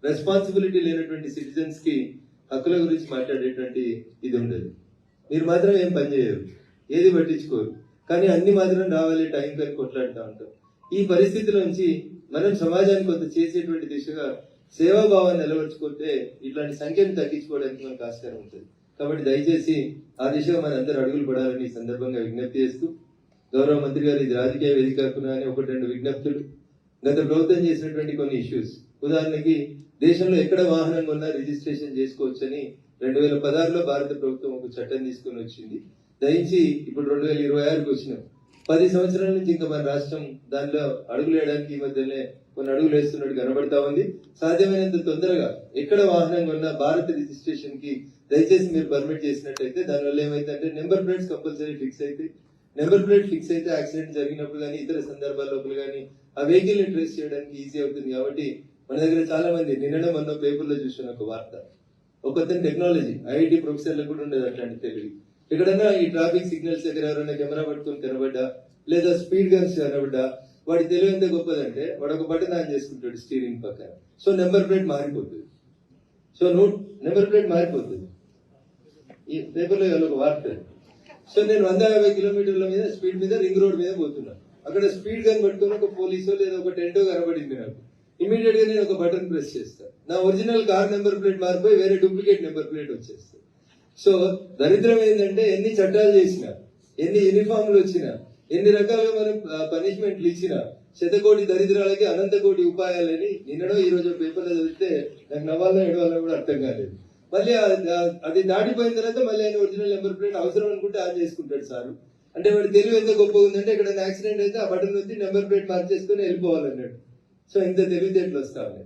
Responsibility లేనటువంటి citizens కి హక్కుల గురించి మాట్లాడేటువంటి ఇది ఉండదు. మీరు మాత్రం ఏం పని చేయరు, ఏది పట్టించుకోరు, కానీ అన్ని మాత్రం రావాలి టైం కానీ కొట్లాడుతూ ఉంటాం. ఈ పరిస్థితిలోంచి మనం సమాజానికి కొంత చేసేటువంటి దిశగా సేవాభావాన్ని నిలబరుచుకుంటే ఇట్లాంటి సంఖ్యను తగ్గించుకోవడానికి మనకు ఆస్కారం ఉంటుంది. కాబట్టి దయచేసి ఆ దిశగా మన అందరూ అడుగులు పడాలని ఈ సందర్భంగా విజ్ఞప్తి చేస్తూ, గౌరవ మంత్రి గారు ఇది రాజకీయ వేదిక కాకుండా అని ఒకటి రెండు విజ్ఞప్తులు. గత ప్రభుత్వం చేసినటువంటి కొన్ని ఇష్యూస్, ఉదాహరణకి దేశంలో ఎక్కడ వాహనం కొన్నా రిజిస్ట్రేషన్ చేసుకోవచ్చని 2016లో భారత ప్రభుత్వం ఒక చట్టం తీసుకుని వచ్చింది. దయించి ఇప్పుడు 2026కి వచ్చినాం. 10 సంవత్సరాల నుంచి ఇంకా మన రాష్ట్రం దానిలో అడుగులు వేయడానికి ఈ మధ్యనే కొన్ని అడుగులు వేస్తున్నట్టు కనబడతా ఉంది. సాధ్యమైనంత తొందరగా ఎక్కడ వాహనం కొన్నా భారత రిజిస్ట్రేషన్ కి దయచేసి మీరు పర్మిట్ చేసినట్టయితే దానివల్ల ఏమైందంటే నెంబర్ ప్లేట్స్ కంపల్సరీ ఫిక్స్ అయితే, నెంబర్ ప్లేట్ ఫిక్స్ అయితే యాక్సిడెంట్ జరిగినప్పుడు కానీ ఇతర సందర్భాల లోపల కానీ ఆ వెహికల్ ని ట్రేస్ చేయడానికి ఈజీ అవుతుంది. కాబట్టి మన దగ్గర చాలా మంది నిన్న మొన్న పేపర్లో చూసిన ఒక వార్త, ఒక టెక్నాలజీ ఐఐటి ప్రొఫెసర్లకు కూడా ఉండదు అట్లాంటి తెలివి. ఎక్కడన్నా ఈ ట్రాఫిక్ సిగ్నల్స్ దగ్గర ఎవరైనా కెమెరా పట్టుకుని కనబడ్డా లేదా స్పీడ్ గన్స్ కనబడ్డా వాడి తెలివి ఎంత గొప్పదంటే వాడు ఒక బటన్ ఆన్ చేసుకుంటాడు స్టీరింగ్ పక్కన. సో నెంబర్ ప్లేట్ మారిపోతుంది. సో నెంబర్ ప్లేట్ మారిపోతుంది. ఈ పేపర్లో ఒక వార్త. సో నేను 150 కిలోమీటర్ల మీద స్పీడ్ మీద రింగ్ రోడ్ మీద పోతున్నాను. అక్కడ స్పీడ్ గన్ పట్టుకుని ఒక పోలీసో లేదా ఒక టెంటో కనబడింది నాకు. ఇమీడియట్ గా నేను ఒక బటన్ ప్రెస్ చేస్తాను, నా ఒరిజినల్ కార్ నెంబర్ ప్లేట్ మారిపోయి వేరే డూప్లికేట్ నెంబర్ ప్లేట్ వచ్చేస్తుంది. సో దరిద్రం ఏంటంటే ఎన్ని చట్టాలు చేసినా, ఎన్ని యూనిఫామ్లు వచ్చినా, ఎన్ని రకాలుగా మనం పనిష్మెంట్లు ఇచ్చినా శతకోటి దరిద్రాలకి అనంత కోటి ఉపాయాలని నిన్నడో ఈ రోజు పేపర్లో చదివితే నాకు నవ్వాలో ఏడవాలో కూడా అర్థం కాలేదు. మళ్ళీ అది దాటిపోయిన తర్వాత మళ్ళీ ఆయన ఒరిజినల్ నెంబర్ ప్లేట్ అవసరం అనుకుంటే ఆన్ చేసుకుంటాడు సార్. అంటే వాడి తెలివి ఎంత గొప్పగా ఉందంటే ఇక్కడ యాక్సిడెంట్ అయితే ఆ బటన్ వచ్చి నెంబర్ ప్లేట్ మార్చేసుకుని వెళ్ళిపోవాలన్నాడు. సో ఇంత తెలివితేటలు వస్తా ఉన్నాయి.